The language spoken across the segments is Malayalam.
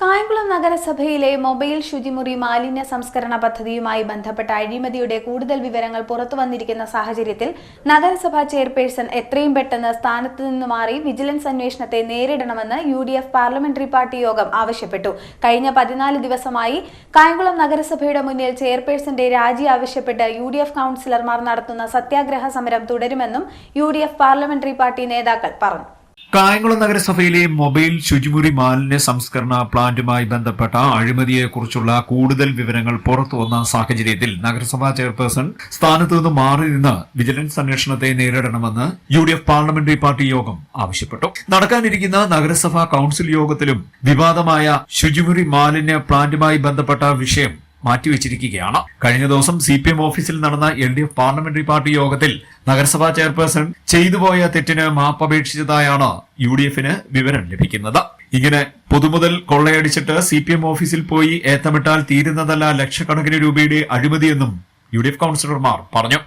കായംകുളം നഗരസഭയിലെ മൊബൈൽ ശുചിമുറി മാലിന്യ സംസ്കരണ പദ്ധതിയുമായി ബന്ധപ്പെട്ട അഴിമതിയുടെ കൂടുതൽ വിവരങ്ങൾ പുറത്തുവന്നിരിക്കുന്ന സാഹചര്യത്തിൽ നഗരസഭാ ചെയർപേഴ്സൺ എത്രയും പെട്ടെന്ന് സ്ഥാനത്ത് നിന്ന് മാറി വിജിലൻസ് അന്വേഷണത്തെ നേരിടണമെന്ന് UDF പാർലമെന്ററി പാർട്ടി യോഗം ആവശ്യപ്പെട്ടു. കഴിഞ്ഞ 14 ദിവസമായി കായംകുളം നഗരസഭയുടെ മുന്നിൽ ചെയർപേഴ്സന്റെ രാജി ആവശ്യപ്പെട്ട് UDF കൗൺസിലർമാർ നടത്തുന്ന സത്യാഗ്രഹ സമരം തുടരുമെന്നും UDF പാർലമെന്ററി പാർട്ടി നേതാക്കൾ പറഞ്ഞു. കായംകുളം നഗരസഭയിലെ മൊബൈൽ ശുചിമുറി മാലിന്യ സംസ്കരണ പ്ലാന്റുമായി ബന്ധപ്പെട്ട അഴിമതിയെക്കുറിച്ചുള്ള കൂടുതൽ വിവരങ്ങൾ പുറത്തുവന്ന സാഹചര്യത്തിൽ നഗരസഭാ ചെയർപേഴ്സൺ സ്ഥാനത്തു നിന്ന് മാറി നിന്ന് വിജിലൻസ് അന്വേഷണത്തെ നേരിടണമെന്ന് UDF പാർലമെന്ററി പാർട്ടി യോഗം ആവശ്യപ്പെട്ടു. നടക്കാനിരിക്കുന്ന നഗരസഭാ കൌൺസിൽ യോഗത്തിലും വിവാദമായ ശുചിമുറി മാലിന്യ പ്ലാന്റുമായി ബന്ധപ്പെട്ട വിഷയം മാറ്റിവെച്ചിരിക്കുകയാണ്. കഴിഞ്ഞ ദിവസം CPM ഓഫീസിൽ നടന്ന LDF പാർലമെന്ററി പാർട്ടി യോഗത്തിൽ നഗരസഭാ ചെയർപേഴ്സൺ ചെയ്തുപോയ തെറ്റിന് മാപ്പപേക്ഷിച്ചതായാണ് UDFന് വിവരം ലഭിക്കുന്നത്. ഇങ്ങനെ പൊതുമുതൽ കൊള്ളയടിച്ചിട്ട് CPM ഓഫീസിൽ പോയി ഏത്തമിട്ടാൽ തീരുന്നതല്ല ലക്ഷക്കണക്കിന് രൂപയുടെ അഴിമതിയെന്നും UDF കൗൺസിലർമാർ പറഞ്ഞു.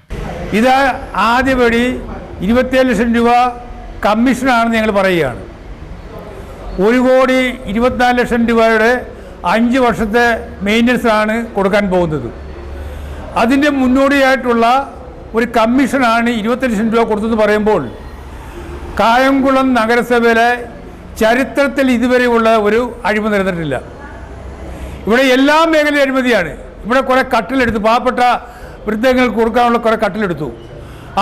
ഇത് ആദ്യപടി 27 ലക്ഷം രൂപ കമ്മീഷനാണെന്ന് ഞങ്ങൾ പറയുകയാണ്. 1,24 ലക്ഷം രൂപയുടെ 5 വർഷത്തെ മെയിൻ്റനൻസ് ആണ് കൊടുക്കാൻ പോകുന്നത്. അതിൻ്റെ മുന്നോടിയായിട്ടുള്ള ഒരു കമ്മീഷനാണ് 20 ലക്ഷം രൂപ കൊടുത്തെന്ന് പറയുമ്പോൾ കായംകുളം നഗരസഭയിലെ ചരിത്രത്തിൽ ഇതുവരെയുള്ള ഒരു അഴിമതി നടന്നിട്ടില്ല. ഇവിടെ എല്ലാ മേഖലയും അഴിമതിയാണ്. ഇവിടെ കുറേ കട്ടിലെടുത്തു, പാവപ്പെട്ട വൃദ്ധങ്ങൾക്ക് കൊടുക്കാനുള്ള കുറേ കട്ടിലെടുത്തു.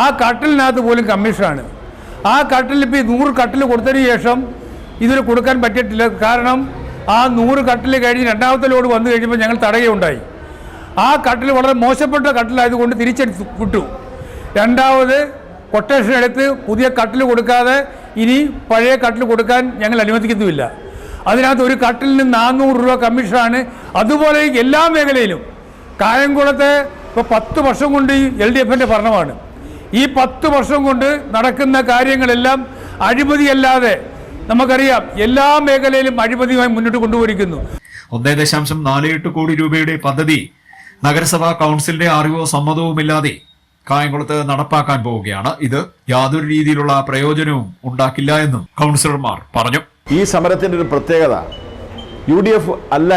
ആ കട്ടിലിനകത്ത് പോലും കമ്മീഷനാണ്. ആ കട്ടിൽ ഇപ്പോൾ 100 കട്ടിൽ കൊടുത്തതിന് ശേഷം ഇതിന് കൊടുക്കാൻ പറ്റിയിട്ടില്ല. കാരണം ആ 100 കട്ടിൽ കഴിഞ്ഞ് രണ്ടാമത്തെ ലോഡ് വന്നു കഴിയുമ്പോൾ ഞങ്ങൾ തടയുകയുണ്ടായി. ആ കട്ടിൽ വളരെ മോശപ്പെട്ട കട്ടിലായതുകൊണ്ട് തിരിച്ചെടുത്ത് വിട്ടു. രണ്ടാമത് കൊട്ടേഷൻ എടുത്ത് പുതിയ കട്ടിൽ കൊടുക്കാതെ ഇനി പഴയ കട്ടിൽ കൊടുക്കാൻ ഞങ്ങൾ അനുവദിക്കുന്നുമില്ല. അതിനകത്ത് ഒരു കട്ടിലിന് 400 രൂപ കമ്മീഷനാണ്. അതുപോലെ എല്ലാ മേഖലയിലും കായംകുളത്തെ ഇപ്പോൾ 10 വർഷം കൊണ്ട് LDFൻ്റെ ഭരണമാണ്. ഈ 10 വർഷം കൊണ്ട് നടക്കുന്ന കാര്യങ്ങളെല്ലാം അഴിമതിയല്ലാതെ നമുക്കറിയാം എല്ലാ മേഖലയിലും അഴിമതിയുമായി മുന്നോട്ട് കൊണ്ടുപോയിരിക്കുന്നു. 1.48 കോടി രൂപയുടെ പദ്ധതി നഗരസഭാ കൌൺസിലിന്റെ അറിവോ സമ്മതവുമില്ലാതെ കായംകുളത്ത് നടപ്പാക്കാൻ പോവുകയാണ്. ഇത് യാതൊരു രീതിയിലുള്ള പ്രയോജനവും ഉണ്ടാക്കില്ല എന്നും കൌൺസിലർമാർ പറഞ്ഞു. ഈ സമരത്തിന്റെ ഒരു പ്രത്യേകത UDF അല്ല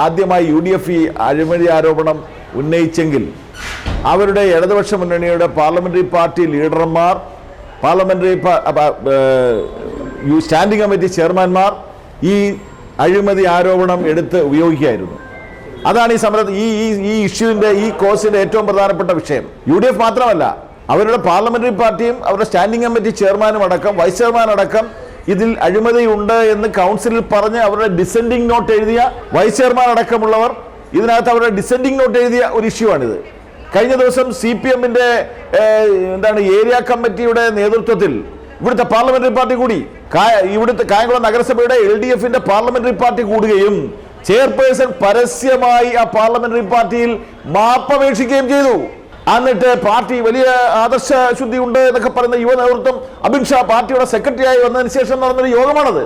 ആദ്യമായി UDF ഈ അഴിമതി ആരോപണം ഉന്നയിച്ചെങ്കിൽ അവരുടെ ഇടതുപക്ഷ മുന്നണിയുടെ പാർലമെന്ററി പാർട്ടി ലീഡർമാർ, പാർലമെന്ററി സ്റ്റാൻഡിംഗ് കമ്മിറ്റി ചെയർമാൻമാർ ഈ അഴിമതി ആരോപണം എടുത്ത് ഉപയോഗിക്കുകയായിരുന്നു. അതാണ് ഈ സമരത്തിൽ ഈ ഇഷ്യൂവിന്റെ ഈ കോഴ്സിന്റെ ഏറ്റവും പ്രധാനപ്പെട്ട വിഷയം. UDF മാത്രമല്ല, അവരുടെ പാർലമെന്ററി പാർട്ടിയും അവരുടെ സ്റ്റാൻഡിംഗ് കമ്മിറ്റി ചെയർമാനും അടക്കം വൈസ് ചെയർമാൻ അടക്കം ഇതിൽ അഴിമതി ഉണ്ട് എന്ന് കൗൺസിലിൽ പറഞ്ഞ് അവരുടെ ഡിസെൻഡിംഗ് നോട്ട് എഴുതിയ വൈസ് ചെയർമാൻ അടക്കമുള്ളവർ ഇതിനകത്ത് അവരുടെ ഡിസെൻഡിംഗ് നോട്ട് എഴുതിയ ഒരു ഇഷ്യൂ ആണിത്. കഴിഞ്ഞ ദിവസം CPMന്റെ ഏരിയ കമ്മിറ്റിയുടെ നേതൃത്വത്തിൽ ഇവിടുത്തെ പാർലമെന്ററി പാർട്ടി കൂടി ഇവിടുത്തെ കായംകുളം നഗരസഭയുടെ LDFന്റെ പാർലമെന്ററി പാർട്ടി കൂടുകയും ചെയർപേഴ്സൺ പരസ്യമായി ആ പാർലമെന്ററി പാർട്ടിയിൽ മാപ്പപേക്ഷിക്കുകയും ചെയ്തു. എന്നിട്ട് പാർട്ടി വലിയ ആദർശ ശുദ്ധി ഉണ്ട് എന്നൊക്കെ പറയുന്ന യുവ നേതൃത്വം അമിത് ഷാ പാർട്ടിയുടെ സെക്രട്ടറിയായി വന്നതിന് ശേഷം നടന്നൊരു യോഗമാണത്.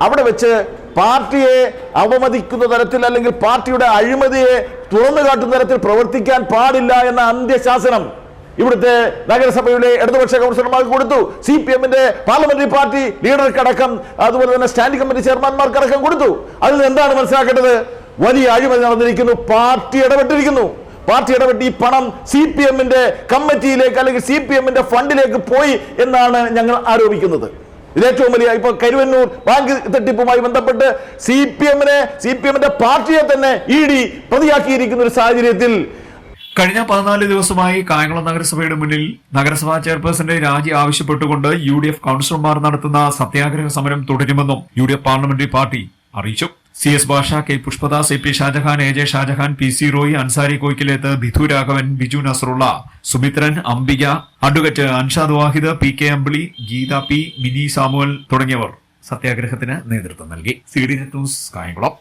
അവിടെ വെച്ച് പാർട്ടിയെ അവമതിക്കുന്ന തരത്തിൽ അല്ലെങ്കിൽ പാർട്ടിയുടെ അഴിമതിയെ തുറന്നു കാട്ടുന്ന തരത്തിൽ പ്രവർത്തിക്കാൻ പാടില്ല എന്ന അന്ത്യശാസനം ഇവിടുത്തെ നഗരസഭയുടെ ഇടതുപക്ഷ കൗൺസിലർമാർക്ക് കൊടുത്തു. CPMന്റെ പാർലമെന്ററി പാർട്ടി ലീഡർക്കടക്കം അതുപോലെ തന്നെ സ്റ്റാൻഡിംഗ് കമ്മിറ്റി ചെയർമാൻമാർക്കടക്കം കൊടുത്തു. അതിൽ എന്താണ് മനസ്സിലാക്കേണ്ടത്? വലിയ അഴിമതി നടന്നിരിക്കുന്നു. പാർട്ടി ഇടപെട്ടിരിക്കുന്നു. പാർട്ടി ഇടപെട്ട് ഈ പണം CPMന്റെ കമ്മിറ്റിയിലേക്ക് അല്ലെങ്കിൽ CPMന്റെ ഫണ്ടിലേക്ക് പോയി എന്നാണ് ഞങ്ങൾ ആരോപിക്കുന്നത്. ഇതിലേറ്റവും വലിയ ഇപ്പൊ കരുവന്നൂർ ബാങ്ക് തട്ടിപ്പുമായി ബന്ധപ്പെട്ട് CPMന്റെ പാർട്ടിയെ തന്നെ ED പ്രതിയാക്കിയിരിക്കുന്ന ഒരു സാഹചര്യത്തിൽ കഴിഞ്ഞ 14 ദിവസമായി കായംകുളം നഗരസഭയുടെ മുന്നിൽ നഗരസഭാ ചെയർപേഴ്സന്റെ രാജി ആവശ്യപ്പെട്ടുകൊണ്ട് UDF കൌൺസിലർമാർ നടത്തുന്ന സത്യാഗ്രഹ സമരം തുടരുമെന്നും UDF പാർലമെന്ററി പാർട്ടി അറിയിച്ചു. CS Basha, K Pushpadas, AP Shajahan, AJ Shajahan, PC Roy, Ansari Koyikkalethu, Bidhu Raghavan, Biju Nasarulla, Sumithran, Ambika, advocate Anshad Wahid, PK Ambili, Geetha P, Mini Samuel തുടങ്ങിയവർ സത്യാഗ്രഹത്തിന് നേതൃത്വം നൽകി. CDNet news Kayamkulam.